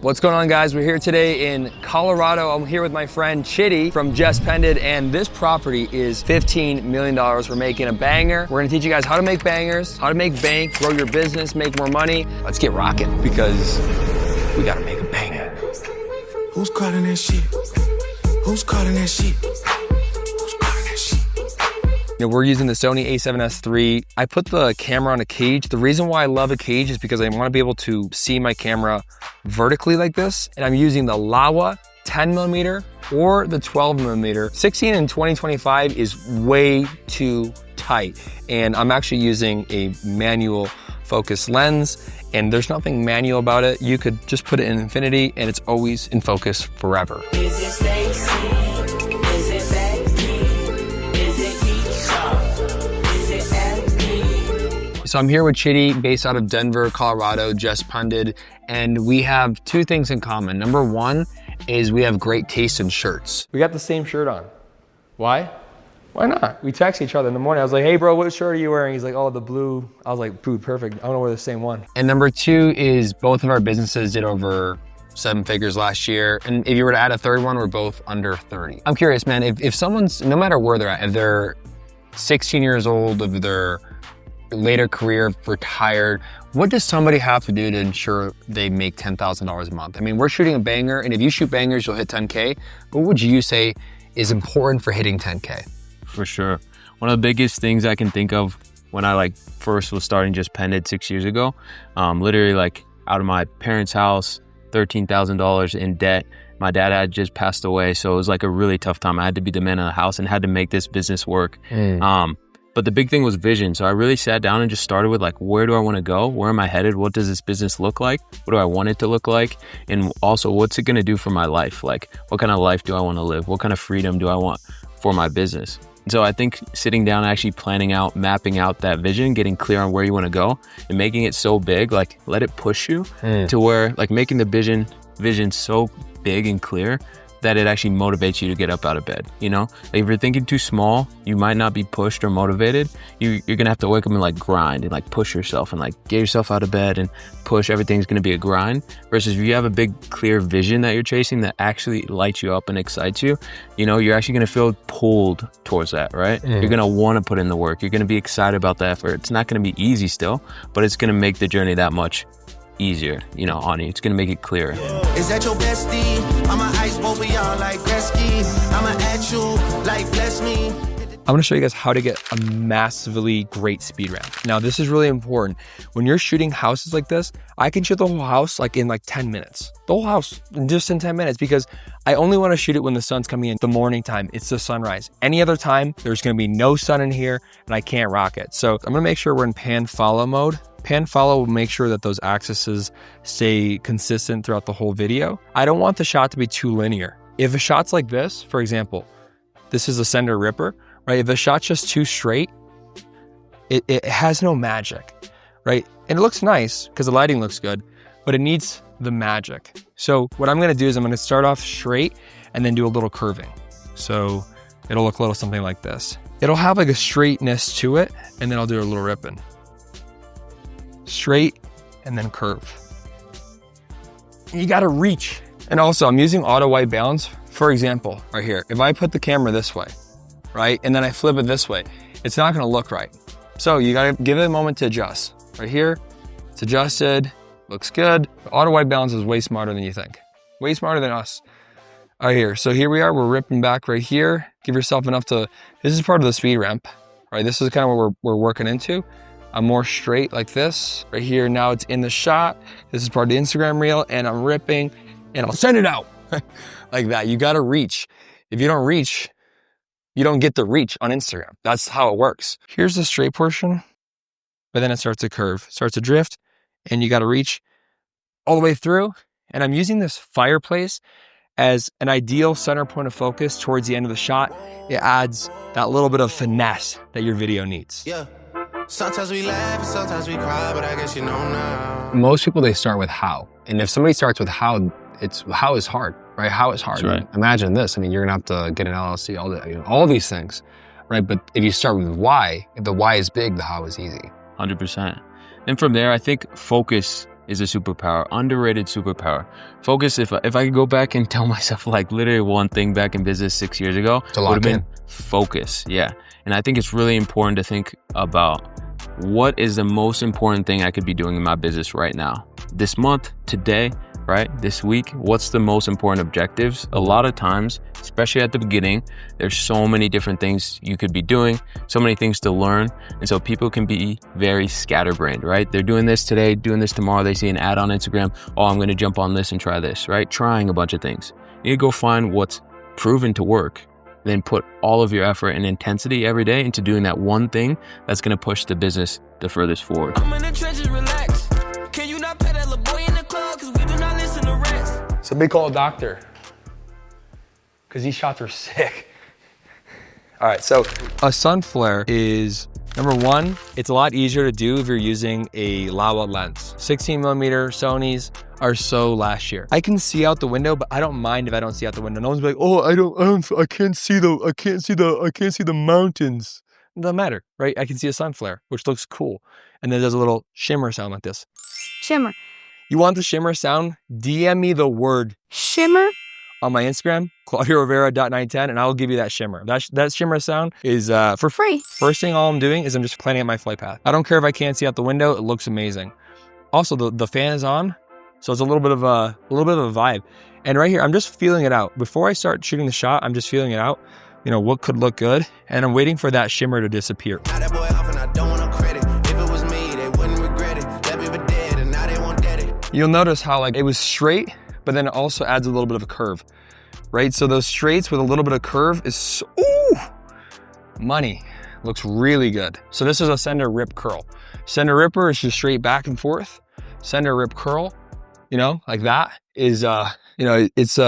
What's going on, guys? We're here today in Colorado. I'm here with my friend Chidi from Just Pended, and this property is $15 million. We're making a banger. We're gonna teach you guys how to make bangers, how to make bank, grow your business, make more money. Let's get rocking because we gotta make a banger. Who's calling that shit? Who's calling that shit? You know, we're using the Sony a7S III. I put the camera on a cage. The reason why I love a cage is because I want to be able to see my camera vertically like this. And I'm using the Laowa 10mm or the 12mm. 16 in 2025 is way too tight. And I'm actually using a manual focus lens, and there's nothing manual about it. You could just put it in infinity and it's always in focus forever. So I'm here with Chidi, based out of Denver, Colorado, Just Pended, and we have two things in common. Number one is we have great taste in shirts. We got the same shirt on. Why? Why not? We text each other in the morning. I was like, hey bro, what shirt are you wearing? He's like, oh, the blue. I was like, dude, perfect. I want to wear the same one. And number two is both of our businesses did over 7 figures last year. And if you were to add a third one, we're both under 30. I'm curious, man, if someone's, no matter where they're at, if they're 16 years old, if they're later career, retired, what does somebody have to do to ensure they make $10,000 a month? I mean, we're shooting a banger, and if you shoot bangers, you'll hit 10K. But what would you say is important for hitting 10K? For sure. One of the biggest things I can think of when I first was starting Just Pended 6 years ago, literally out of my parents' house, $13,000 in debt. My dad had just passed away, so it was a really tough time. I had to be the man of the house and had to make this business work. But the big thing was vision. So I really sat down and just started with where do I want to go? Where am I headed? What does this business look like? What do I want it to look like? And also, what's it going to do for my life? What kind of life do I want to live? What kind of freedom do I want for my business? And so I think sitting down, actually planning out, mapping out that vision, getting clear on where you want to go and making it so big, let it push you to where making the vision so big and clear that it actually motivates you to get up out of bed. If you're thinking too small, you might not be pushed or motivated. You're gonna have to wake up and grind and push yourself and get yourself out of bed and push. Everything's gonna be a grind. Versus if you have a big clear vision that you're chasing that actually lights you up and excites you, you're actually gonna feel pulled towards that, right? You're gonna wanna put in the work. You're gonna be excited about the effort. It's not gonna be easy still, but it's gonna make the journey that much easier, on you. It's gonna make it clearer. Is that your bestie? I'ma ice both of y'all like Gretzky. I'ma at you like bless me. I'm gonna show you guys how to get a massively great speed ramp. Now, this is really important. When you're shooting houses like this, I can shoot the whole house in 10 minutes. The whole house just in 10 minutes because I only wanna shoot it when the sun's coming in, the morning time. It's the sunrise. Any other time, there's gonna be no sun in here and I can't rock it. So I'm gonna make sure we're in pan follow mode. Pan follow will make sure that those axes stay consistent throughout the whole video. I don't want the shot to be too linear. If a shot's like this, for example, this is a center ripper, right? If the shot's just too straight, it has no magic, right? And it looks nice because the lighting looks good, but it needs the magic. So what I'm gonna do is I'm gonna start off straight and then do a little curving. So it'll look a little something like this. It'll have a straightness to it, and then I'll do a little ripping. Straight and then curve. You gotta reach. And also I'm using auto white balance. For example, right here, if I put the camera this way, right? And then I flip it this way, it's not gonna look right. So you gotta give it a moment to adjust. Right here, it's adjusted, looks good. The auto white balance is way smarter than you think. Way smarter than us. Right here, so here we are, we're ripping back right here. Give yourself enough to, this is part of the speed ramp, right? This is kind of what we're working into. I'm more straight like this. Right here, now it's in the shot. This is part of the Instagram reel, and I'm ripping, and I'll send it out. Like that, you gotta reach. If you don't reach, you don't get the reach on Instagram. That's how it works. Here's the straight portion, but then it starts to curve, starts to drift, and you gotta reach all the way through. And I'm using this fireplace as an ideal center point of focus towards the end of the shot. It adds that little bit of finesse that your video needs. Yeah. Sometimes we laugh, sometimes we cry, but I guess you know now. Most people, they start with how. And if somebody starts with how, how is hard, right? How is hard. That's right. Imagine this. I mean, you're gonna have to get an LLC, all these things, right? But if you start with why, if the why is big, the how is easy. 100%. And from there, I think focus is a superpower, underrated superpower. Focus. If I could go back and tell myself like literally one thing back in business 6 years ago, it would have been focus. Yeah. And I think it's really important to think about what is the most important thing I could be doing in my business right now, this month, today, right? This week, what's the most important objectives? A lot of times, especially at the beginning, there's so many different things you could be doing, so many things to learn. And so people can be very scatterbrained, right? They're doing this today, doing this tomorrow. They see an ad on Instagram. Oh, I'm going to jump on this and try this, right? Trying a bunch of things. You need to go find what's proven to work, then put all of your effort and intensity every day into doing that one thing that's going to push the business the furthest forward. I'm in the trenches, relax. Can you not pet that little boy in the club? Cause we do not listen to rest. So big call a doctor, because these shots are sick. All right, so a sun flare is, number one, it's a lot easier to do if you're using a Laowa lens. 16 millimeter Sonys are so last year. I can see out the window, but I don't mind if I don't see out the window. No one's like, oh, I can't see the mountains. It doesn't matter, right? I can see a sun flare, which looks cool. And then there's a little shimmer sound like this. Shimmer. You want the shimmer sound? DM me the word Shimmer? on my Instagram, claudiorivera.910, and I will give you that shimmer. That shimmer sound is for Free. First thing all I'm doing is I'm just planning out my flight path. I don't care if I can't see out the window, it looks amazing. Also, the fan is on, so it's a little bit of a vibe. And right here, I'm just feeling it out. Before I start shooting the shot, I'm just feeling it out. You know, what could look good, and I'm waiting for that shimmer to disappear. Now that boy off and I don't want no credit. If it was me, they wouldn't regret it. That baby dead and now they want daddy. You'll notice how like it was straight, but then it also adds a little bit of a curve, right? So those straights with a little bit of curve is, so, ooh, money. Looks really good. So this is a sender rip curl. Sender ripper is just straight back and forth. Sender rip curl, you know, like that is, you know, it's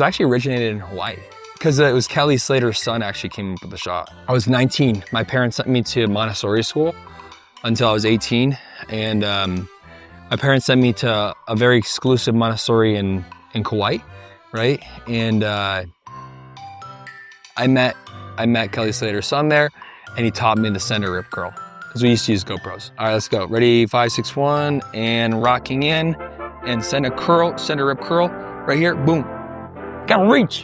actually originated in Hawaii because it was Kelly Slater's son actually came up with the shot. I was 19. My parents sent me to Montessori school until I was 18. And my parents sent me to a very exclusive Montessori in Kauai, right? And I met Kelly Slater's son there, and he taught me the sender rip curl because we used to use GoPros. All right, let's go. Ready, 5, 6, 1, and rocking in, and sender rip curl right here, boom. Gotta reach.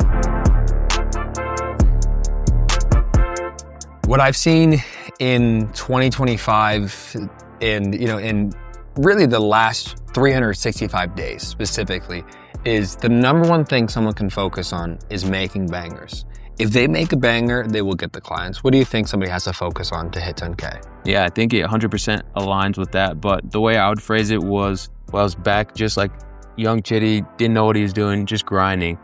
What I've seen in 2025 and, you know, in really the last 365 days specifically is the number one thing someone can focus on is making bangers. If they make a banger, they will get the clients. What do you think somebody has to focus on to hit 10K? Yeah, I think it 100% aligns with that. But the way I would phrase it was, well, I was back just like young Chidi, didn't know what he was doing, just grinding.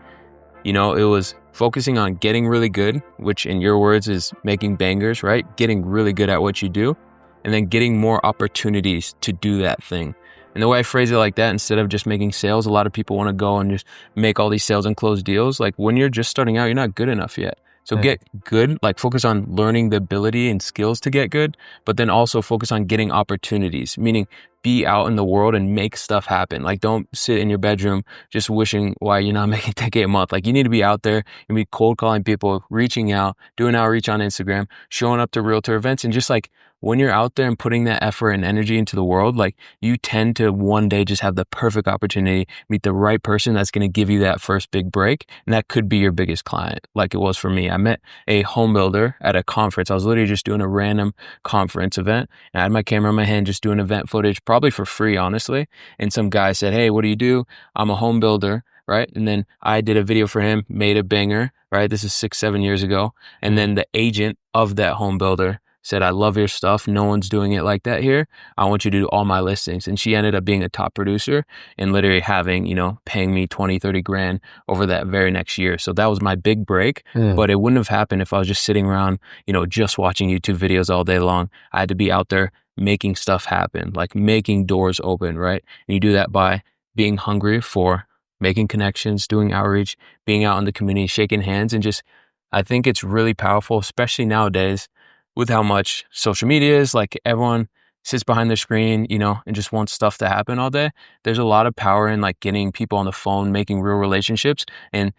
You know, it was focusing on getting really good, which in your words is making bangers, right? Getting really good at what you do, and then getting more opportunities to do that thing. And the way I phrase it like that, instead of just making sales, a lot of people want to go and just make all these sales and close deals. Like when you're just starting out, you're not good enough yet. So get good, like focus on learning the ability and skills to get good, but then also focus on getting opportunities, meaning be out in the world and make stuff happen. Like don't sit in your bedroom just wishing why you're not making 10K a month. Like you need to be out there and be cold calling people, reaching out, doing outreach on Instagram, showing up to realtor events, and just like when you're out there and putting that effort and energy into the world, like you tend to one day just have the perfect opportunity, meet the right person that's going to give you that first big break. And that could be your biggest client, like it was for me. I met a home builder at a conference. I was literally just doing a random conference event, and I had my camera in my hand, just doing event footage, probably for free, honestly. And some guy said, hey, what do you do? I'm a home builder, right? And then I did a video for him, made a banger, right? This is 6-7 years ago. And then the agent of that home builder said, I love your stuff. No one's doing it like that here. I want you to do all my listings. And she ended up being a top producer and literally having, you know, paying me 20, 30 grand over that very next year. So that was my big break, but it wouldn't have happened if I was just sitting around, you know, just watching YouTube videos all day long. I had to be out there making stuff happen, like making doors open, right? And you do that by being hungry for making connections, doing outreach, being out in the community, shaking hands. And just, I think it's really powerful, especially nowadays, with how much social media is. Like everyone sits behind their screen, you know, and just wants stuff to happen all day. There's a lot of power in like getting people on the phone, making real relationships, and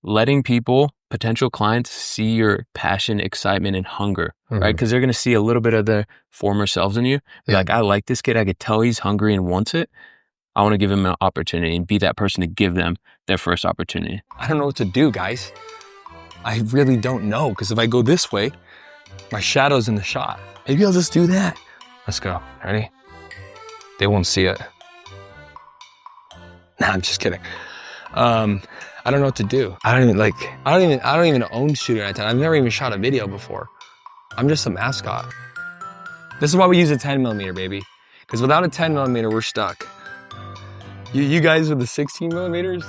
letting people, potential clients, see your passion, excitement, and hunger, right? Because they're going to see a little bit of their former selves in you. Be like, I like this kid. I could tell he's hungry and wants it. I want to give him an opportunity and be that person to give them their first opportunity. I don't know what to do, guys. I really don't know, because if I go this way, my shadow's in the shot. Maybe I'll just do that. Let's go. Ready? They won't see it. Nah, I'm just kidding. I don't know what to do. I don't even own shooting at 10. I've never even shot a video before. I'm just a mascot. This is why we use a 10 millimeter, baby. Because without a 10 millimeter, we're stuck. You guys with the 16 millimeters?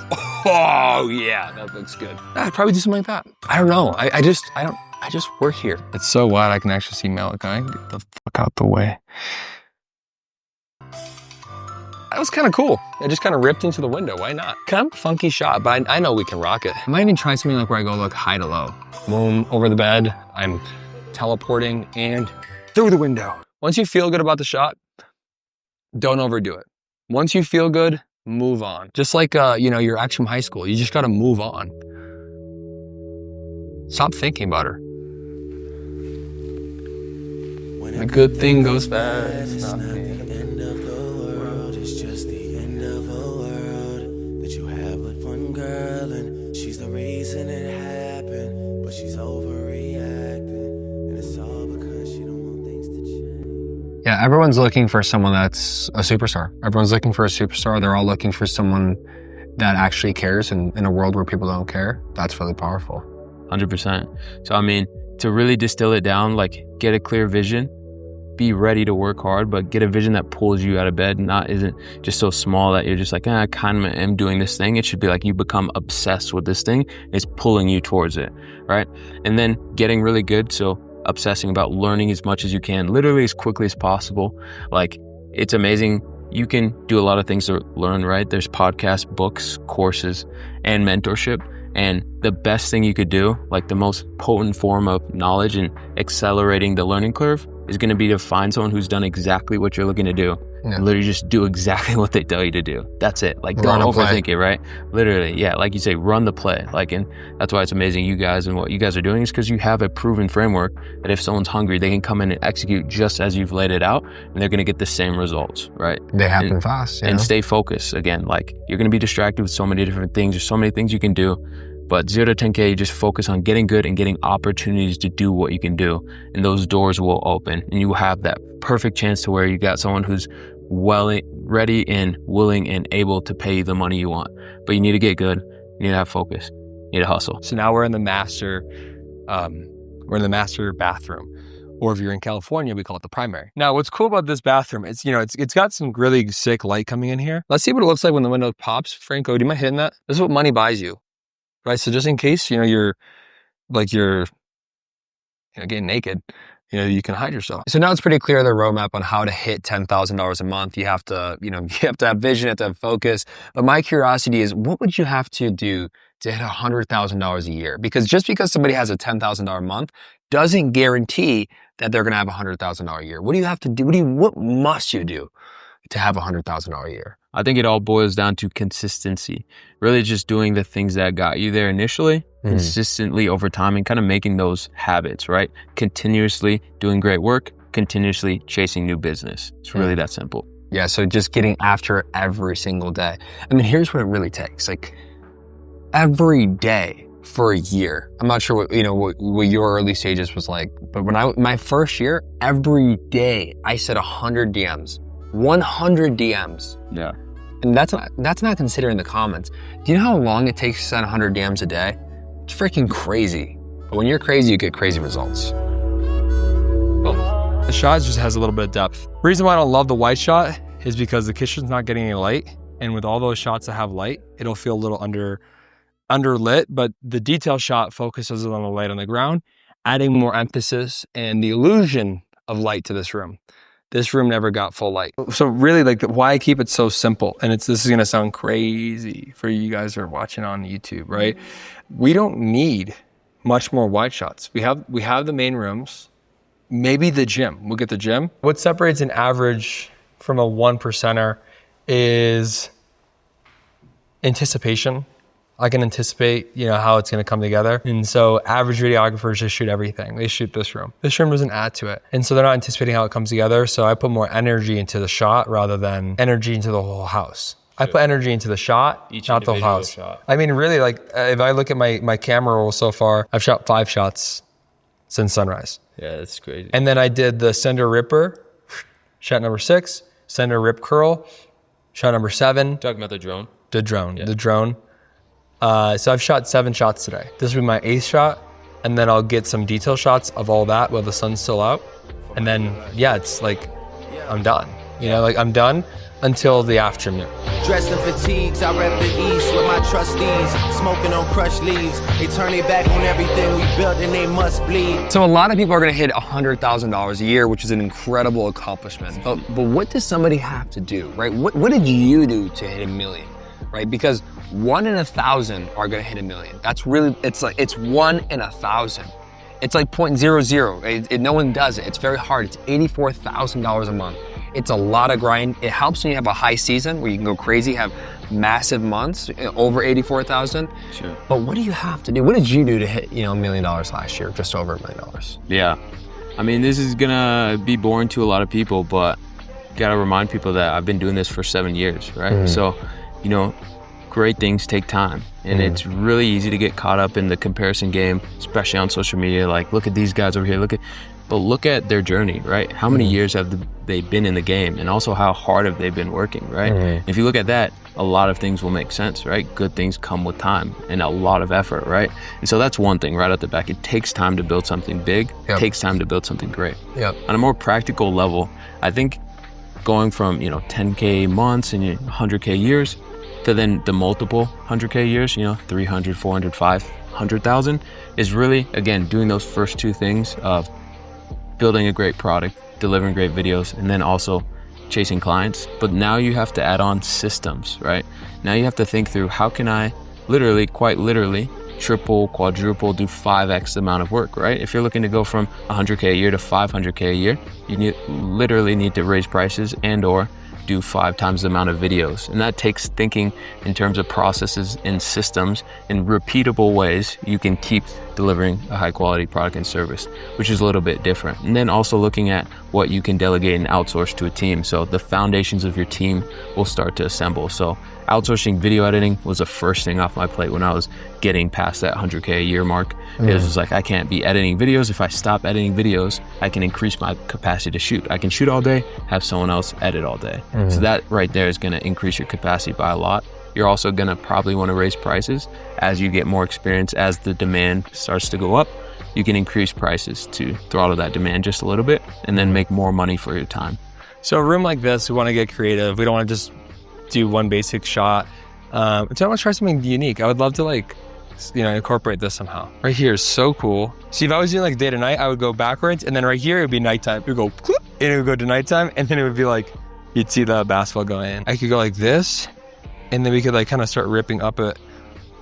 Oh yeah, that looks good. I'd probably do something like that. I don't know. I just work here. It's so wide I can actually see Malachi. Get the fuck out the way. That was kind of cool. I just kind of ripped into the window. Why not? Kind of a funky shot, but I know we can rock it. I might even try something like where I go look high to low. Boom, over the bed. I'm teleporting and through the window. Once you feel good about the shot, don't overdo it. Once you feel good, move on. Just like, your ex from high school. You just got to move on. Stop thinking about her. When a good thing goes bad, it's not the end of the world. It's just the end of a world that you have with one girl, and she's the reason it happened, but she's overreacting, and it's all because she don't want things to change. Yeah, everyone's looking for someone that's a superstar. Everyone's looking for a superstar. They're all looking for someone that actually cares, and in a world where people don't care, that's really powerful. 100%. So, I mean, to really distill it down, like, get a clear vision, be ready to work hard, but get a vision that pulls you out of bed, isn't just so small that you're just like, I kind of am doing this thing. It should be like you become obsessed with this thing. It's pulling you towards it, right? And then getting really good. So obsessing about learning as much as you can, literally as quickly as possible. Like, it's amazing. You can do a lot of things to learn, right? There's podcasts, books, courses, and mentorship. And the best thing you could do, like the most potent form of knowledge and accelerating the learning curve, is going to be to find someone who's done exactly what you're looking to do. Yeah. Literally just do exactly what they tell you to do. That's it. Like, don't overthink it, right? Literally, yeah, like you say, run the play. Like, and that's why it's amazing, you guys, and what you guys are doing is because you have a proven framework that if someone's hungry, they can come in and execute just as you've laid it out, and they're going to get the same results, right? They happen fast. And stay focused. Again, like, you're going to be distracted with so many different things. There's so many things you can do. But 0 to 10K, you just focus on getting good and getting opportunities to do what you can do. And those doors will open. And you will have that perfect chance to where you got someone who's ready and willing and able to pay you the money you want. But you need to get good. You need to have focus. You need to hustle. So now we're in the master bathroom. Or if you're in California, we call it the primary. Now, what's cool about this bathroom, it's got some really sick light coming in here. Let's see what it looks like when the window pops. Franco, do you mind hitting that? This is what money buys you. Right, so just in case you're getting naked, you can hide yourself. So now it's pretty clear the roadmap on how to hit $10,000 a month. You have to, you have to have vision, you have to have focus. But my curiosity is, what would you have to do to hit $100,000 a year? Because just because somebody has a $10,000 a month doesn't guarantee that they're going to have $100,000 a year. What do you have to do? What must you do to have $100,000 a year? I think it all boils down to consistency. Really just doing the things that got you there initially, consistently over time, and kind of making those habits, right? Continuously doing great work, continuously chasing new business. It's really that simple. Yeah, so just getting after it every single day. I mean, here's what it really takes. Like, every day for a year. I'm not sure what your early stages was like, but my first year, every day I said 100 DMs. 100 DMs. Yeah. And that's not considering the comments. Do you know how long it takes to send 100 DMs a day? It's freaking crazy. But when you're crazy, you get crazy results. Boom. The shot just has a little bit of depth. The reason why I don't love the white shot is because the kitchen's not getting any light. And with all those shots that have light, it'll feel a little underlit. But the detail shot focuses on the light on the ground, adding more emphasis and the illusion of light to this room. This room never got full light. So really, like, why I keep it so simple, and this is gonna sound crazy for you guys who are watching on YouTube, right? We don't need much more wide shots. We have the main rooms, maybe the gym. We'll get the gym. What separates an average from a 1%er is anticipation I can anticipate, how it's going to come together. And so average videographers just shoot everything. They shoot this room. This room doesn't add to it. And so they're not anticipating how it comes together. So I put more energy into the shot rather than energy into the whole house. I put energy into the shot, not the whole house. Shot. I mean, really, like if I look at my camera roll so far, I've shot 5 shots since sunrise. Yeah, that's crazy. And then I did the sender ripper, shot number 6, sender rip curl, shot number 7. Talking about the drone? The drone. So I've shot 7 shots today. This will be my 8th shot, and then I'll get some detail shots of all that while the sun's still out. And then, it's like, I'm done. I'm done until the afternoon. Dressed in fatigues, I rep the east with my trustees, smoking on crushed leaves. They turn their back on everything we built and they must bleed. So a lot of people are gonna hit $100,000 a year, which is an incredible accomplishment. But what does somebody have to do, right? What did you do to hit $1 million, right? Because 1 in 1,000 are gonna hit $1 million. That's really, it's 1 in 1,000. It's like 0.00. No one does it. It's very hard. It's $84,000 a month. It's a lot of grind. It helps when you have a high season where you can go crazy, have massive months, over 84,000. Sure. But what do you have to do? What did you do to hit, $1 million last year, just over $1 million? Yeah. I mean, this is gonna be boring to a lot of people, but you gotta remind people that I've been doing this for 7 years, right? Mm-hmm. So, great things take time. And it's really easy to get caught up in the comparison game, especially on social media. Like, look at these guys over here, but look at their journey, right? How many years have they been in the game? And also how hard have they been working, right? If you look at that, a lot of things will make sense, right? Good things come with time and a lot of effort, right? And so that's one thing right at the back. It takes time to build something big. It takes time to build something great. On a more practical level, I think going from, 10K months and 100K years to then the multiple 100K years, 300, 400, 500,000 is really, again, doing those first 2 things of building a great product, delivering great videos, and then also chasing clients. But now you have to add on systems, right? Now you have to think through, how can I quite literally, triple, quadruple, do 5x the amount of work, right? If you're looking to go from 100K a year to 500K a year, you literally need to raise prices and or do 5 times the amount of videos. And that takes thinking in terms of processes and systems in repeatable ways you can keep delivering a high quality product and service, which is a little bit different. And then also looking at what you can delegate and outsource to a team. So the foundations of your team will start to assemble. So outsourcing video editing was the first thing off my plate when I was getting past that 100K a year mark. It was just like, I can't be editing videos. If I stop editing videos, I can increase my capacity to shoot. I can shoot all day, have someone else edit all day. So that right there is gonna increase your capacity by a lot. You're also gonna probably wanna raise prices as you get more experience. As the demand starts to go up, you can increase prices to throttle that demand just a little bit and then make more money for your time. So a room like this, we wanna get creative. We don't wanna just do one basic shot. So I wanna try something unique. I would love to incorporate this somehow. Right here is so cool. See, if I was doing like day to night, I would go backwards, and then right here, it would be nighttime. It would go, clip, and it would go to nighttime, and then it would be like, you'd see the basketball go in. I could go like this, and then we could like kind of start ripping up it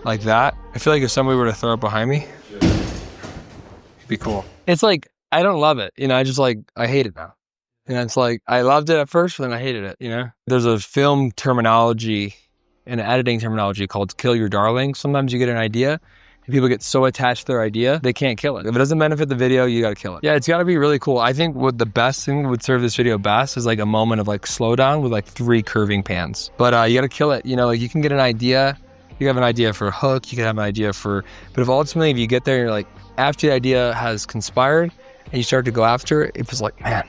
like that. I feel like if somebody were to throw it behind me, it'd be cool. It's like, I don't love it. I hate it now. And it's like, I loved it at first, but then I hated it, There's a film terminology and editing terminology called kill your darling. Sometimes you get an idea and people get so attached to their idea, they can't kill it. If it doesn't benefit the video, you gotta kill it. Yeah, it's gotta be really cool. I think what the best thing would serve this video best is like a moment of like slowdown with like 3 curving pans. But you gotta kill it. You can get an idea. You have an idea for a hook, you can have an idea for, but if ultimately if you get there and you're like, after the idea has conspired and you start to go after it, it's like, man,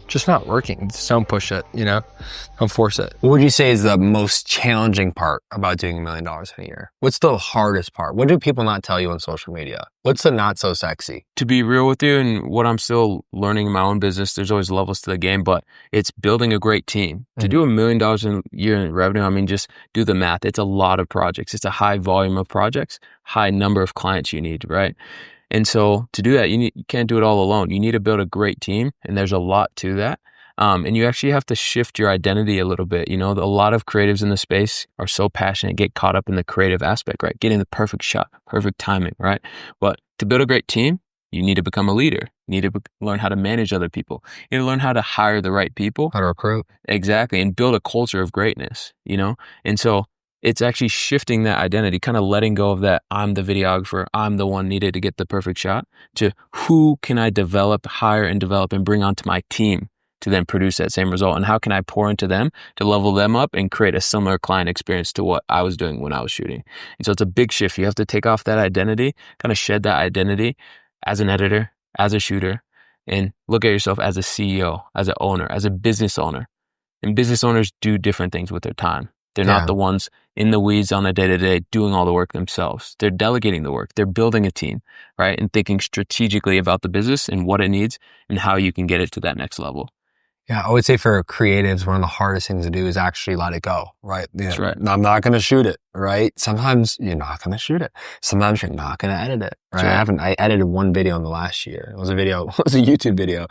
just not working. Just don't push it, don't force it. What would you say is the most challenging part about doing $1 million in a year? What's the hardest part? What do people not tell you on social media? What's the not so sexy? To be real with you, and what I'm still learning in my own business, there's always levels to the game, but it's building a great team. To do $1 million a year in revenue, just do the math. It's a lot of projects. It's a high volume of projects, high number of clients you need, right? And so to do that, you can't do it all alone. You need to build a great team, and there's a lot to that. And you actually have to shift your identity a little bit. A lot of creatives in the space are so passionate, get caught up in the creative aspect, right? Getting the perfect shot, perfect timing, right? But to build a great team, you need to become a leader. You need to learn how to manage other people. You need to learn how to hire the right people. How to recruit. Exactly. And build a culture of greatness, And so it's actually shifting that identity, kind of letting go of that I'm the videographer, I'm the one needed to get the perfect shot, to who can I hire and develop and bring onto my team to then produce that same result, and how can I pour into them to level them up and create a similar client experience to what I was doing when I was shooting. And so it's a big shift. You have to take off that identity, kind of shed that identity as an editor, as a shooter, and look at yourself as a CEO, as an owner, as a business owner. And business owners do different things with their time. They're not the ones in the weeds on a day-to-day doing all the work themselves. They're delegating the work. They're building a team, right? And thinking strategically about the business and what it needs and how you can get it to that next level. Yeah, I would say for creatives, one of the hardest things to do is actually let it go, right? That's right. I'm not going to shoot it, right? Sometimes you're not going to shoot it. Sometimes you're not going to edit it, right? Right. I edited one video in the last year. It was a YouTube video.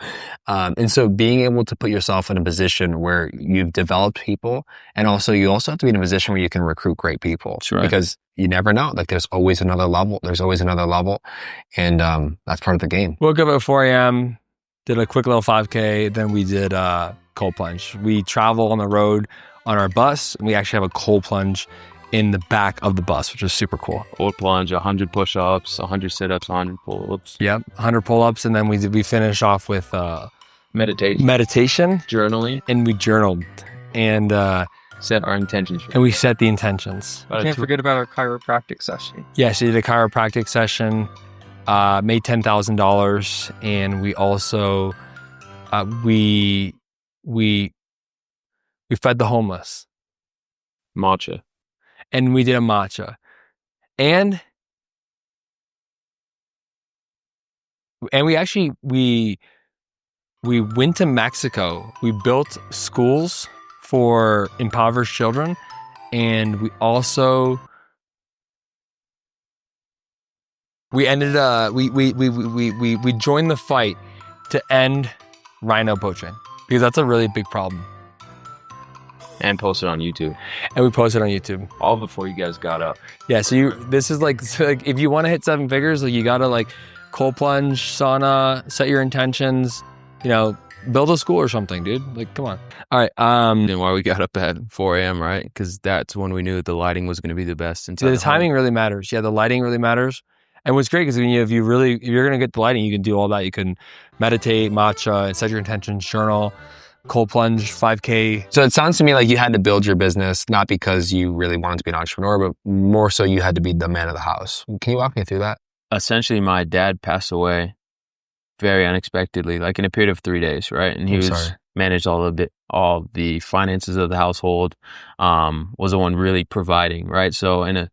And so being able to put yourself in a position where you've developed people, and also you also have to be in a position where you can recruit great people. That's right. Because you never know. Like there's always another level. And that's part of the game. Woke up at 4 a.m., did a quick little 5K, then we did cold plunge. We travel on the road on our bus, and we actually have a cold plunge in the back of the bus, which is super cool. Cold plunge, 100 push-ups, 100 sit-ups, 100 pull-ups. Yep, 100 pull-ups, and then we finish off with meditation, journaling, and we journaled, and set our intentions. And we set the intentions. Can't forget about our chiropractic session. Yeah, so we did a chiropractic session. Made $10,000, and we also we fed the homeless. Matcha. And we did a matcha. And we actually we went to Mexico. We built schools for impoverished children, and we also we ended we joined the fight to end rhino poaching, because that's a really big problem. And posted on YouTube. And we posted on YouTube. All before you guys got up. Yeah, so this is like if you want to hit 7 figures, like you gotta like cold plunge, sauna, set your intentions, build a school or something, dude. Like, come on. All right. And why we got up at 4 a.m., right? Because that's when we knew the lighting was going to be the best. The timing really matters. Yeah, the lighting really matters. And what's great is if you're going to get the lighting, you can do all that. You can meditate, matcha, set your intentions, journal, cold plunge, 5K. So it sounds to me like you had to build your business, not because you really wanted to be an entrepreneur, but more so you had to be the man of the house. Can you walk me through that? Essentially, my dad passed away very unexpectedly, like in a period of 3 days, right? And he managed all the finances of the household, was the one really providing, right? So in a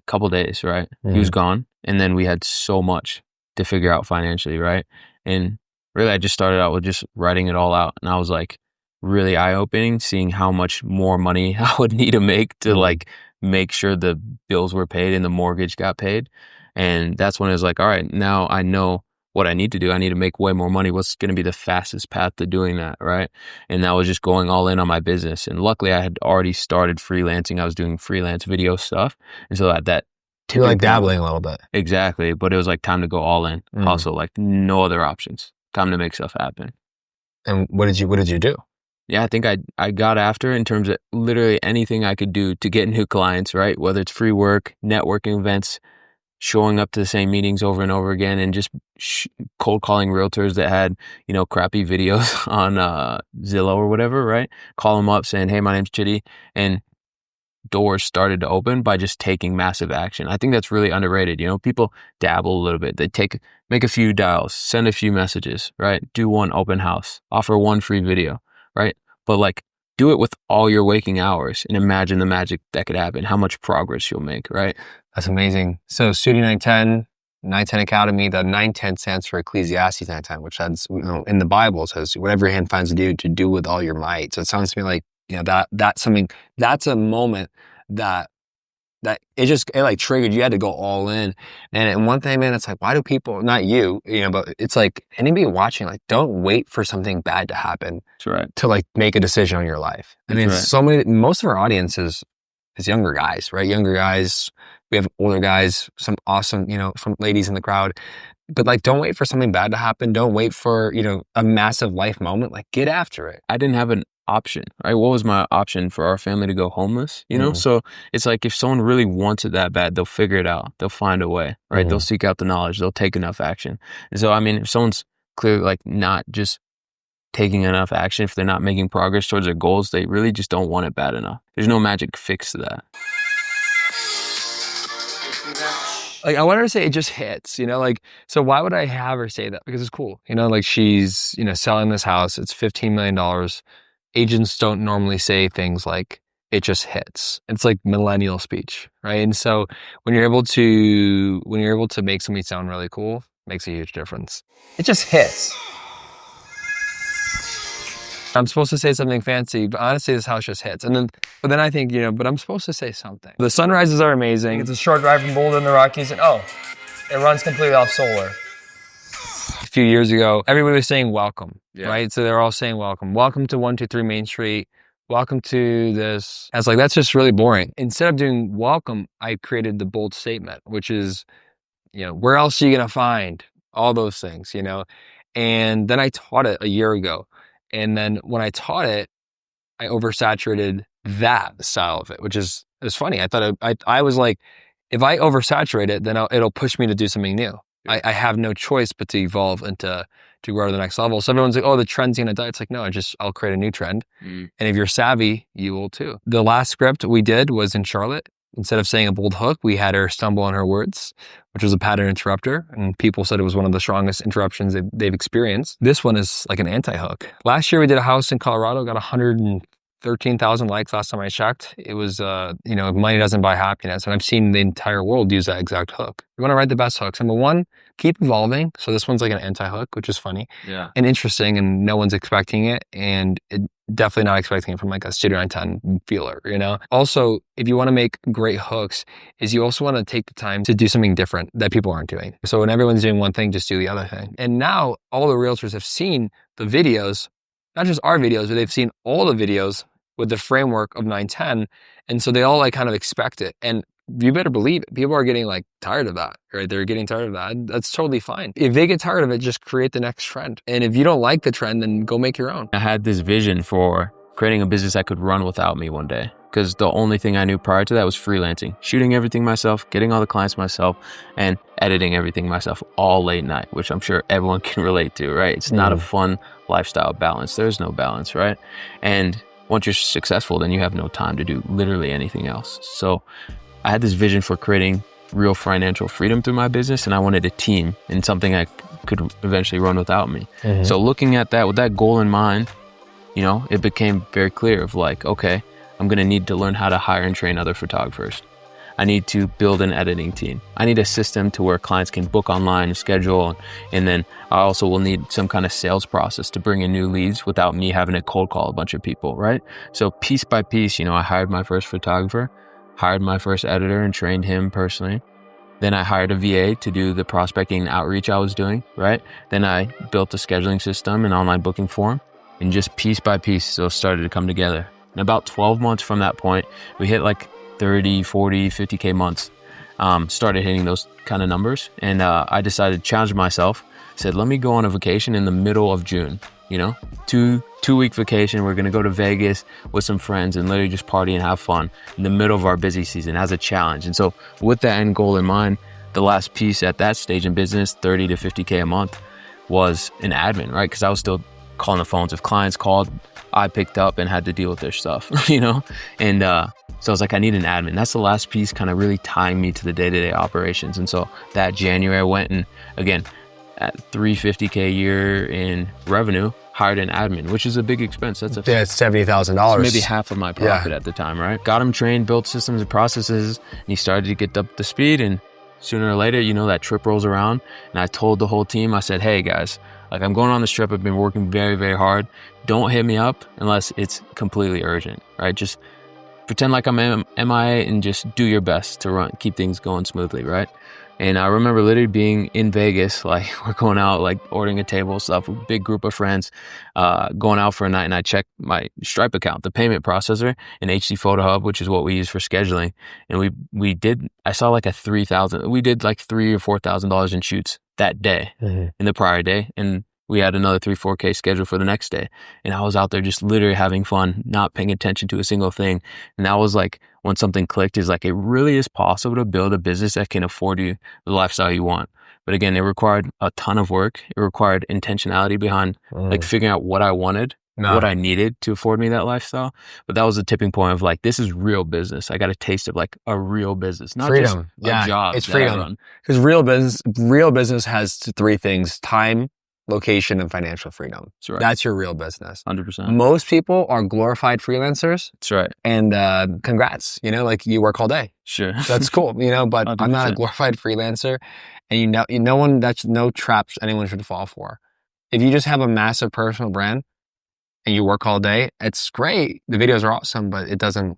couple days, right? He was gone. And then we had so much to figure out financially, right? And really, I just started out with just writing it all out. And I was like really eye-opening, seeing how much more money I would need to make to like make sure the bills were paid and the mortgage got paid. And that's when it was like, all right, now I know what I need to do. I need to make way more money. What's going to be the fastest path to doing that, right? And that was just going all in on my business. And luckily, I had already started freelancing. I was doing freelance video stuff. And so that you're like dabbling a little bit. Exactly. But it was like time to go all in. Also, like no other options. Time to make stuff happen. And what did you do? Yeah, I think I got after in terms of literally anything I could do to get new clients, right? Whether it's free work, networking events, showing up to the same meetings over and over again, and just cold calling realtors that had, crappy videos on Zillow or whatever, right? Call them up saying, hey, my name's Chidi. And doors started to open by just taking massive action. I think that's really underrated. People dabble a little bit. They make a few dials, send a few messages, right? Do one open house, offer one free video, right? But like do it with all your waking hours and imagine the magic that could happen, how much progress you'll make, right? That's amazing. So Studio 910, 910 Academy, the 910 stands for Ecclesiastes 910, which has, in the Bible, it says, whatever your hand finds to do with all your might. So it sounds to me like, that's a moment that it like triggered. You had to go all in. And one thing, man, it's like, why do people, not you, but it's like anybody watching, like, don't wait for something bad to happen. That's right. To like make a decision on your life. I mean, most of our audience is younger guys, right? Younger guys. We have older guys, some awesome, some ladies in the crowd. But like, don't wait for something bad to happen. Don't wait for, a massive life moment. Like, get after it. I didn't have option, right? What was my option for our family to go homeless, you know? So it's like if someone really wants it that bad, they'll figure it out. They'll find a way, right? They'll seek out the knowledge. They'll take enough action. And so, I mean, if someone's clearly like not just taking enough action, if they're not making progress towards their goals, they really just don't want it bad enough. There's no magic fix to that. Like, I want her to say it just hits, you know, like, so why would I have her say that? Because it's cool. You know, like she's, you know, selling this house. It's $15 million. Agents don't normally say things like it just hits. It's like millennial speech, right? And so when you're able to make something sound really cool, it makes a huge difference. It just hits. I'm supposed to say something fancy, but honestly, this house just hits. But then I think, you know, but I'm supposed to say something. The sunrises are amazing. It's a short drive from Boulder in the Rockies, and it runs completely off solar. A few years ago, everybody was saying welcome, right? So they're all saying welcome. Welcome to 123 Main Street. Welcome to this. I was like, that's just really boring. Instead of doing welcome, I created the bold statement, which is, you know, where else are you going to find all those things, you know? And then I taught it a year ago. And then when I taught it, I oversaturated that style of it, which is funny. I thought I was like, if I oversaturate it, then it'll push me to do something new. I have no choice but to evolve and to grow to the next level. So everyone's like, oh, the trend's gonna die. It's like, no, I'll create a new trend. And if you're savvy, you will too. The last script we did was in Charlotte. Instead of saying a bold hook, we had her stumble on her words, which was a pattern interrupter. And people said it was one of the strongest interruptions they've experienced. This one is like an anti-hook. Last year we did a house in Colorado, got 113,000 likes last time I checked. It was, you know, money doesn't buy happiness. And I've seen the entire world use that exact hook. You want to write the best hooks. Number one, keep evolving. So this one's like an anti-hook, which is funny and interesting, and no one's expecting it. And definitely not expecting it from like a Studio 910 feeler, you know? Also, if you want to make great hooks, is you also want to take the time to do something different that people aren't doing. So when everyone's doing one thing, just do the other thing. And now all the realtors have seen the videos, not just our videos, but they've seen all the videos with the framework of 910. And so they all like kind of expect it. And you better believe it. People are getting like tired of that, right? They're getting tired of that. That's totally fine. If they get tired of it, just create the next trend. And if you don't like the trend, then go make your own. I had this vision for creating a business that could run without me one day, because the only thing I knew prior to that was freelancing, shooting everything myself, getting all the clients myself, and editing everything myself all late night, which I'm sure everyone can relate to, right? It's not a fun lifestyle balance. There's no balance, right? And once you're successful, then you have no time to do literally anything else. So I had this vision for creating real financial freedom through my business, and I wanted a team and something I could eventually run without me. So looking at that with that goal in mind, you know, it became very clear of like, okay, I'm going to need to learn how to hire and train other photographers. I need to build an editing team. I need a system to where clients can book online and schedule. And then I also will need some kind of sales process to bring in new leads without me having to cold call a bunch of people, right? So piece by piece, you know, I hired my first photographer, hired my first editor and trained him personally. Then I hired a VA to do the prospecting and outreach I was doing, right? Then I built a scheduling system and online booking form, and just piece by piece, those started to come together. And about 12 months from that point, we hit like 30, 40, 50K months, started hitting those kind of numbers. And I decided to challenge myself, said, let me go on a vacation in the middle of June, you know, two-week vacation. We're going to go to Vegas with some friends and literally just party and have fun in the middle of our busy season as a challenge. And so with that end goal in mind, the last piece at that stage in business, 30 to 50K a month, was an admin, right? Because I was still calling the phones. If clients called, I picked up and had to deal with their stuff, you know? And so I was like, I need an admin. That's the last piece kind of really tying me to the day-to-day operations. And so that January I went and again, at $350K a year in revenue, hired an admin, which is a big expense. That's it's $70,000. Maybe half of my profit at the time, right? Got him trained, built systems and processes, and he started to get up to speed. And sooner or later, you know, that trip rolls around. And I told the whole team, I said, hey guys, like I'm going on this trip. I've been working very, very hard. Don't hit me up unless it's completely urgent, right? Just pretend like I'm MIA and just do your best to keep things going smoothly, right? And I remember literally being in Vegas, like we're going out, like ordering a table, stuff, a big group of friends, going out for a night, and I checked my Stripe account, the payment processor, in HD Photo Hub, which is what we use for scheduling. And I saw like we did like $3,000 or $4,000 in shoots that day, in the prior day. And we had another 3-4K scheduled for the next day. And I was out there just literally having fun, not paying attention to a single thing. And that was like when something clicked, is like, it really is possible to build a business that can afford you the lifestyle you want. But again, it required a ton of work. It required intentionality behind like figuring out what I wanted, what I needed to afford me that lifestyle. But that was the tipping point of like, this is real business. I got a taste of like a real business, not freedom. just a job. It's freedom. Because real business has three things: time, location, and financial freedom. That's right. That's your real business. 100%. Most people are glorified freelancers. That's right. And congrats, like you work all day. Sure. That's cool, but 100%. I'm not a glorified freelancer, and that's no traps anyone should fall for. If you just have a massive personal brand and you work all day, it's great. The videos are awesome, but it doesn't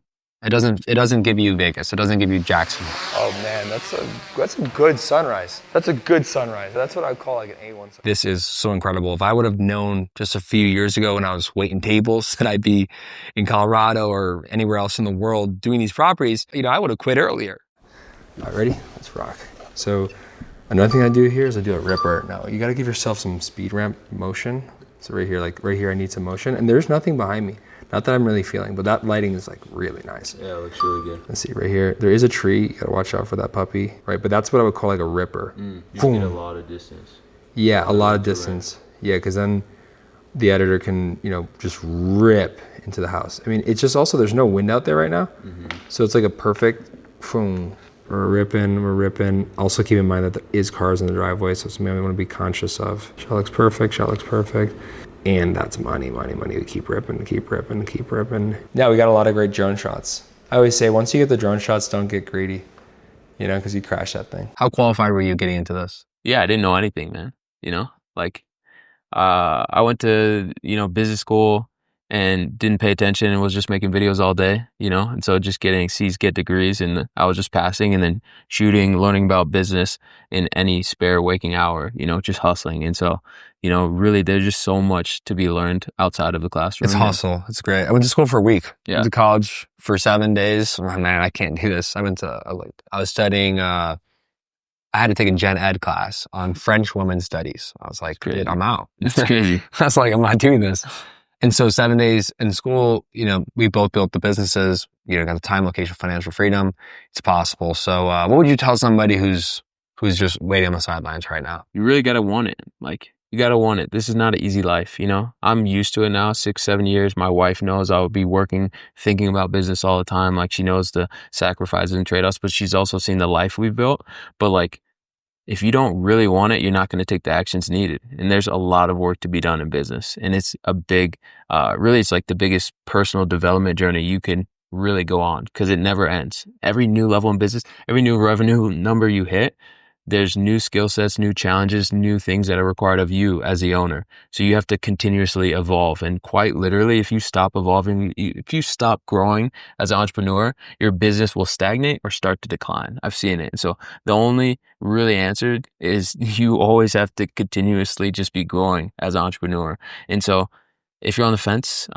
give you Vegas. It doesn't give you Jacksonville. Oh man, that's a good sunrise. That's a good sunrise. That's what I call like an A1 sunrise. This is so incredible. If I would have known just a few years ago when I was waiting tables that I'd be in Colorado or anywhere else in the world doing these properties, I would have quit earlier. All right, ready? Let's rock. So another thing I do here is I do a ripper. Now you got to give yourself some speed ramp motion. So right here, I need some motion, and there's nothing behind me. Not that I'm really feeling, but that lighting is like really nice. Yeah, it looks really good. Let's see right here. There is a tree. You gotta watch out for that puppy, right? But that's what I would call like a ripper. You get a lot of distance. Yeah, a lot of distance. Yeah, because then the editor can, just rip into the house. I mean, it's just also, there's no wind out there right now. So it's like a perfect, boom. We're ripping. Also keep in mind that there is cars in the driveway, so something I want to be conscious of. Shot looks perfect. And that's money. We keep ripping. Yeah, we got a lot of great drone shots. I always say, once you get the drone shots, don't get greedy, because you crash that thing. How qualified were you getting into this? Yeah, I didn't know anything, man. I went to, business school and didn't pay attention and was just making videos all day, and so just getting C's, get degrees, and I was just passing and then shooting, learning about business in any spare waking hour, just hustling. And so, really there's just so much to be learned outside of the classroom. It's hustle. It's great. I went to school for a week. Yeah. Went to college for 7 days. Oh, man, I can't do this. I was studying, I had to take a gen ed class on French women's studies. I was like, dude, I'm out. It's crazy. I was like, I'm not doing this. And so 7 days in school, we both built the businesses, got the time, location, financial freedom. It's possible. So what would you tell somebody who's just waiting on the sidelines right now? You really got to want it. You got to want it. This is not an easy life. I'm used to it now, 6-7 years. My wife knows I would be working, thinking about business all the time. She knows the sacrifices and trade-offs, but she's also seen the life we've built. But if you don't really want it, you're not going to take the actions needed. And there's a lot of work to be done in business. And it's a big, it's like the biggest personal development journey you can really go on, because it never ends. Every new level in business, every new revenue number you hit, there's new skill sets, new challenges, new things that are required of you as the owner. So you have to continuously evolve. And quite literally, if you stop evolving, if you stop growing as an entrepreneur, your business will stagnate or start to decline. I've seen it. And so the only really answer is you always have to continuously just be growing as an entrepreneur. And so if you're on the fence,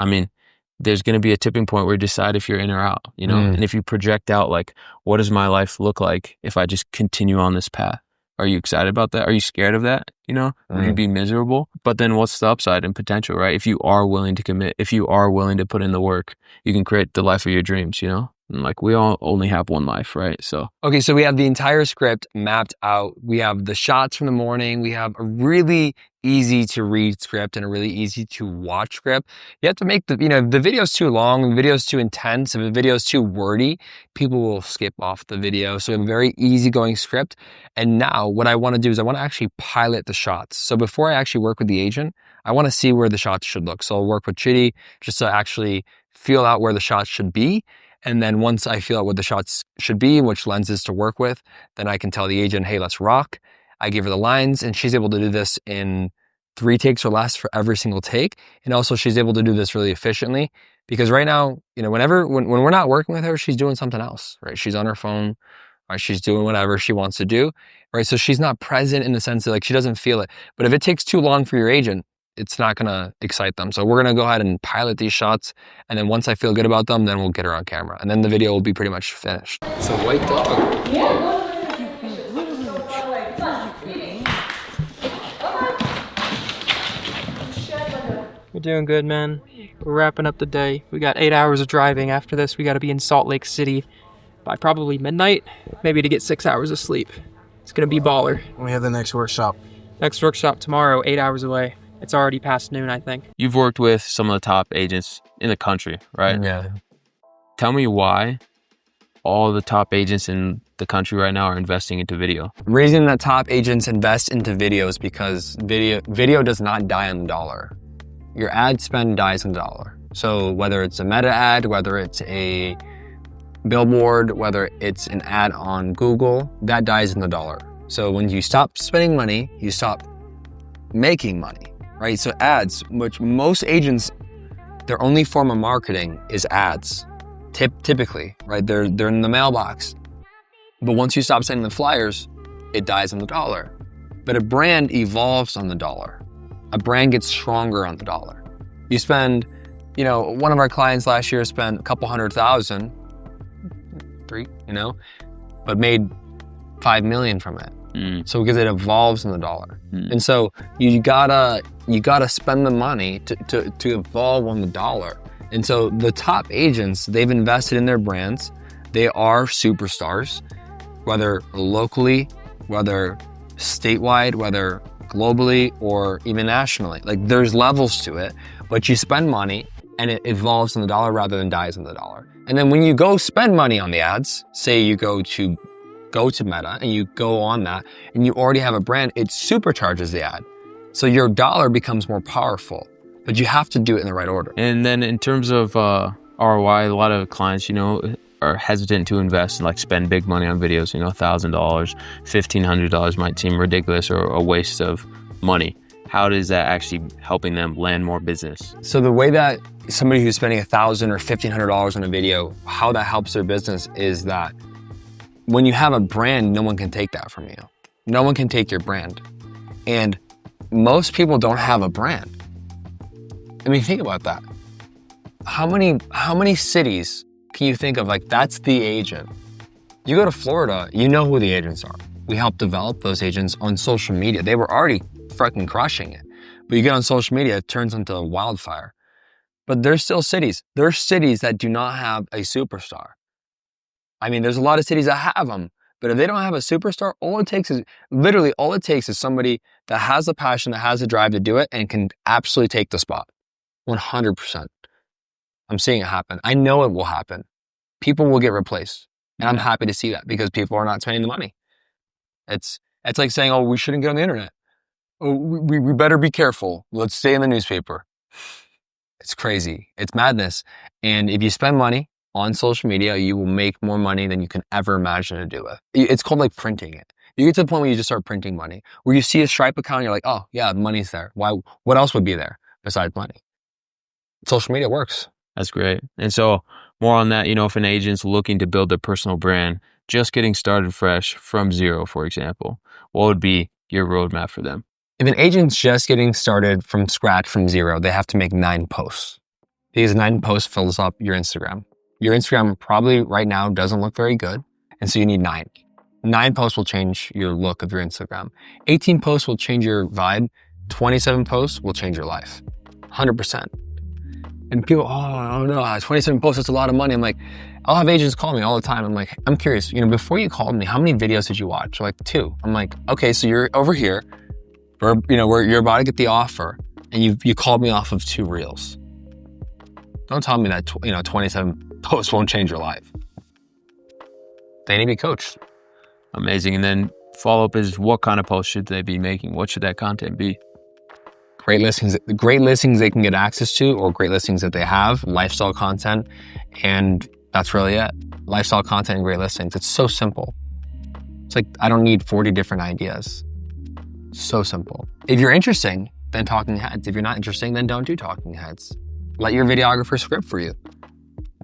there's going to be a tipping point where you decide if you're in or out, and if you project out, what does my life look like if I just continue on this path? Are you excited about that? Are you scared of that? Would you be miserable? But then what's the upside and potential, right? If you are willing to commit, if you are willing to put in the work, you can create the life of your dreams, And we all only have one life, right? So. Okay, so we have the entire script mapped out. We have the shots from the morning. We have a really easy to read script and a really easy to watch script. You have to make the video's too long, the video's too intense, if the video's too wordy, people will skip off the video. So a very easygoing script. And now what I want to do is I want to actually pilot the shots. So before I actually work with the agent, I want to see where the shots should look. So I'll work with Chidi just to actually feel out where the shots should be. And then once I feel out what the shots should be, which lenses to work with, then I can tell the agent, hey, let's rock. I give her the lines, and she's able to do this in 3 takes or less for every single take. And also she's able to do this really efficiently, because right now, when we're not working with her, she's doing something else, right? She's on her phone, right? She's doing whatever she wants to do, right? So she's not present in the sense that she doesn't feel it. But if it takes too long for your agent, it's not going to excite them. So we're going to go ahead and pilot these shots. And then once I feel good about them, then we'll get her on camera. And then the video will be pretty much finished. So white dog. Yeah. doing good, man. We're wrapping up the day. We got 8 hours of driving. After this, we got to be in Salt Lake City by probably midnight, maybe to get 6 hours of sleep. It's gonna be baller. We have the next workshop. Next workshop tomorrow, 8 hours away. It's already past noon, I think. You've worked with some of the top agents in the country, right? Yeah. Tell me why all the top agents in the country right now are investing into video. Reason that top agents invest into video is because video does not die on the dollar. Your ad spend dies on the dollar. So whether it's a meta ad, whether it's a billboard, whether it's an ad on Google, that dies in the dollar. So when you stop spending money, you stop making money, right? So ads, which most agents, their only form of marketing is ads, typically, right? They're in the mailbox. But once you stop sending the flyers, it dies on the dollar. But a brand evolves on the dollar. A brand gets stronger on the dollar. You spend, one of our clients last year spent a couple $100,000, but made 5 million from it. So because it evolves in the dollar. And so you gotta spend the money to evolve on the dollar. And so the top agents, they've invested in their brands. They are superstars, whether locally, whether statewide, whether globally, or even nationally. Like there's levels to it, but you spend money and it evolves in the dollar rather than dies in the dollar. And then when you go spend money on the ads, say you go to Meta and you go on that and you already have a brand, it supercharges the ad. So your dollar becomes more powerful, but you have to do it in the right order. And then in terms of ROI, a lot of clients, are hesitant to invest and like spend big money on videos, $1,000, $1,500 might seem ridiculous or a waste of money. How is that actually helping them land more business? So the way that somebody who's spending $1,000 or $1,500 on a video, how that helps their business is that when you have a brand, no one can take that from you. No one can take your brand. And most people don't have a brand. I mean, think about that. How many cities can you think of like that's the agent? You go to Florida, you know who the agents are. We helped develop those agents on social media. They were already freaking crushing it. But you get on social media, it turns into a wildfire. But there's still cities. There's cities that do not have a superstar. I mean, there's a lot of cities that have them, but if they don't have a superstar, all it takes is somebody that has the passion, that has the drive to do it and can absolutely take the spot. 100%. I'm seeing it happen. I know it will happen. People will get replaced. And I'm happy to see that because people are not spending the money. It's like saying, oh, we shouldn't get on the internet. Oh, we better be careful. Let's stay in the newspaper. It's crazy. It's madness. And if you spend money on social media, you will make more money than you can ever imagine to do it. It's called like printing it. You get to the point where you just start printing money, where you see a Stripe account, you're like, oh yeah, money's there. Why? What else would be there besides money? Social media works. That's great. And so more on that, if an agent's looking to build their personal brand, just getting started fresh from zero, for example, what would be your roadmap for them? If an agent's just getting started from scratch, from zero, they have to make 9 posts. These 9 posts fills up your Instagram. Your Instagram probably right now doesn't look very good. And so you need 9. 9 posts will change your look of your Instagram. 18 posts will change your vibe. 27 posts will change your life. 100%. And people, oh no, 27 posts, that's a lot of money. I'm like, I'll have agents call me all the time. I'm like, I'm curious, before you called me, how many videos did you watch? They're like 2. I'm like, okay, so you're over here, you're about to get the offer and you called me off of 2 reels. Don't tell me that, 27 posts won't change your life. They need to be coached. Amazing. And then follow up is, what kind of posts should they be making? What should that content be? Great listings they can get access to, or great listings that they have, lifestyle content, and that's really it. Lifestyle content and great listings. It's so simple. It's like, I don't need 40 different ideas. So simple. If you're interesting, then talking heads. If you're not interesting, then don't do talking heads. Let your videographer script for you.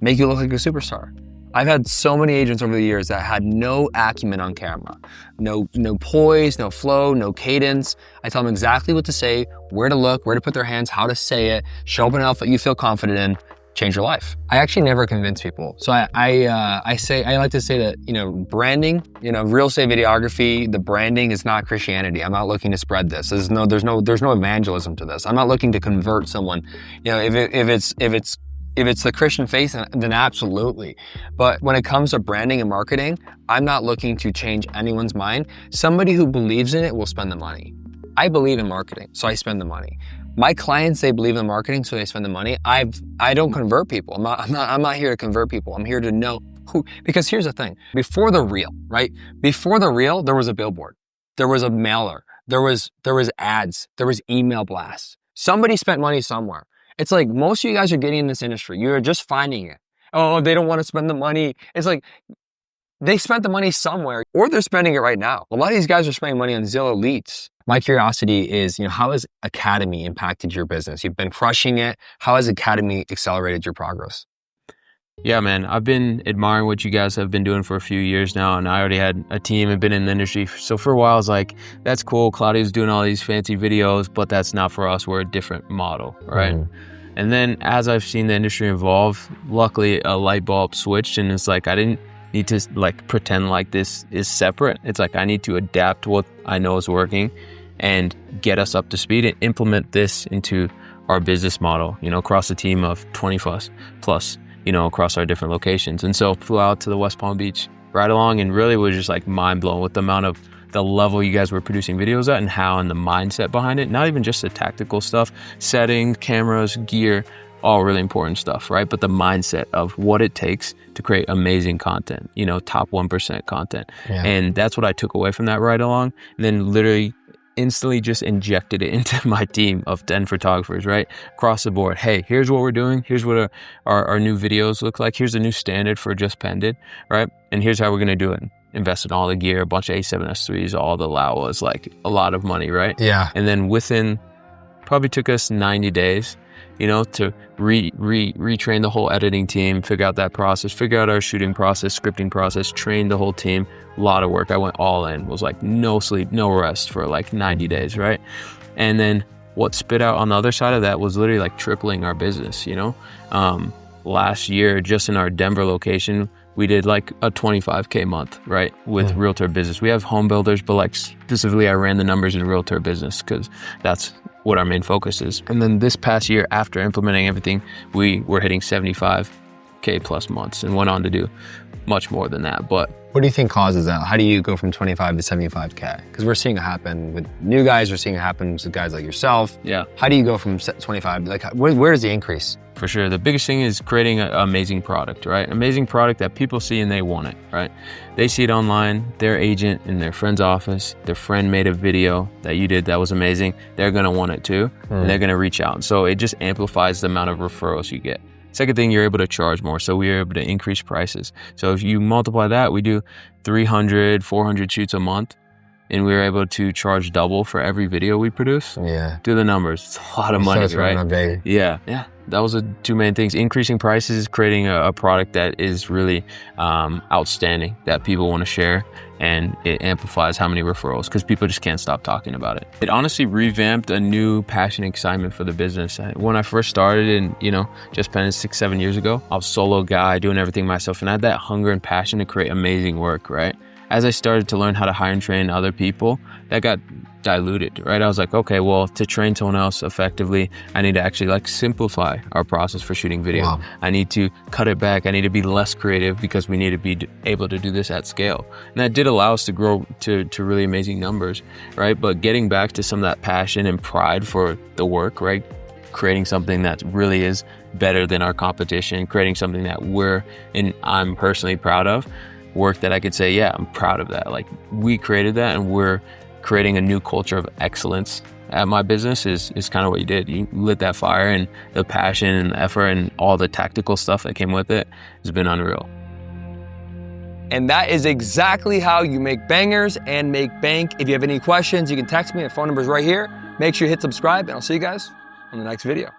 Make you look like a superstar. I've had so many agents over the years that had no acumen on camera, no poise, no flow, no cadence. I tell them exactly what to say, where to look, where to put their hands, how to say it, show up in an outfit you feel confident in. change your life. I actually never convince people. So I like to say that, you know, branding, you know, real estate videography, the branding is not Christianity. I'm not looking to spread this. There's no evangelism to this. I'm not looking to convert someone. You know, if it's the Christian faith, then absolutely. But when it comes to branding and marketing, I'm not looking to change anyone's mind. Somebody who believes in it will spend the money. I believe in marketing, so I spend the money. My clients, they believe in marketing, so they spend the money. I don't convert people. I'm not here to convert people. I'm here to know who, because here's the thing. Before the reel, right? Before the reel, there was a billboard. There was a mailer. There was ads. There was email blasts. Somebody spent money somewhere. It's like most of you guys are getting in this industry. You're just finding it. Oh, they don't want to spend the money. It's like they spent the money somewhere, or they're spending it right now. A lot of these guys are spending money on Zillow leads. My curiosity is, you know, how has Academy impacted your business? You've been crushing it. How has Academy accelerated your progress? Yeah, man, I've been admiring what you guys have been doing for a few years now, and I already had a team and been in the industry. So for a while, I was like, that's cool. Claudio's doing all these fancy videos, but that's not for us. We're a different model, right? And then as I've seen the industry evolve, luckily a light bulb switched, and it's like I didn't need to like pretend like this is separate. It's like I need to adapt what I know is working and get us up to speed and implement this into our business model, you know, across a team of 20 plus, you know, across our different locations. And so flew out to the West Palm Beach right along, and really was just like mind blown with the amount of the level you guys were producing videos at and how, and the mindset behind it. Not even just the tactical stuff, settings, cameras, gear, all really important stuff, right? But the mindset of what it takes to create amazing content, you know, top 1% content. Yeah. And that's what I took away from that ride along. And then literally instantly just injected it into my team of 10 photographers, right? Across the board. Hey, here's what we're doing. Here's what our new videos look like. Here's the new standard for Just Pended, right? And here's how we're going to do it. Invest in all the gear, a bunch of A7S3s, all the Lawas, like a lot of money, right? Yeah. And then within, probably took us 90 days, you know, to retrain the whole editing team, figure out that process, figure out our shooting process, scripting process, train the whole team. A lot of work. I went all in, was like no sleep, no rest for like 90 days, right? And then what spit out on the other side of that was literally like tripling our business, you know? Last year, just in our Denver location, we did like a 25K month, right? With realtor business. We have home builders, but like specifically I ran the numbers in realtor business because that's what our main focus is. And then this past year, after implementing everything, we were hitting 75K plus months and went on to do much more than that. But what do you think causes that? How do you go from 25 to 75K? Because we're seeing it happen with new guys, we're seeing it happen with guys like yourself. Yeah. How do you go from 25? Like, where does the increase? For sure. The biggest thing is creating an amazing product, right? Amazing product that people see and they want it, right? They see it online, their agent in their friend's office, their friend made a video that you did that was amazing. They're going to want it too, and they're going to reach out. So it just amplifies the amount of referrals you get. Second thing, you're able to charge more. So we are able to increase prices. So if you multiply that, we do 300, 400 shoots a month, and we were able to charge double for every video we produce. Yeah. Do the numbers. It's a lot of money, right? Yeah. Yeah. That was the two main things. Increasing prices, creating a product that is really outstanding, that people want to share, and it amplifies how many referrals, because people just can't stop talking about it. It honestly revamped a new passion and excitement for the business. When I first started in, you know, Just Pended 6-7 years ago, I was a solo guy doing everything myself, and I had that hunger and passion to create amazing work, right? As I started to learn how to hire and train other people, that got diluted, right? I was like, okay, well, to train someone else effectively, I need to actually like simplify our process for shooting video. Wow. I need to cut it back. I need to be less creative because we need to be able to do this at scale. And that did allow us to grow to really amazing numbers, right? But getting back to some of that passion and pride for the work, right? Creating something that really is better than our competition, creating something that I'm personally proud of, work that I could say, yeah, I'm proud of that. Like, we created that, and we're creating a new culture of excellence at my business is kind of what you did. You lit that fire, and the passion and the effort and all the tactical stuff that came with it has been unreal. And that is exactly how you make bangers and make bank. If you have any questions, you can text me. The phone number is right here. Make sure you hit subscribe, and I'll see you guys on the next video.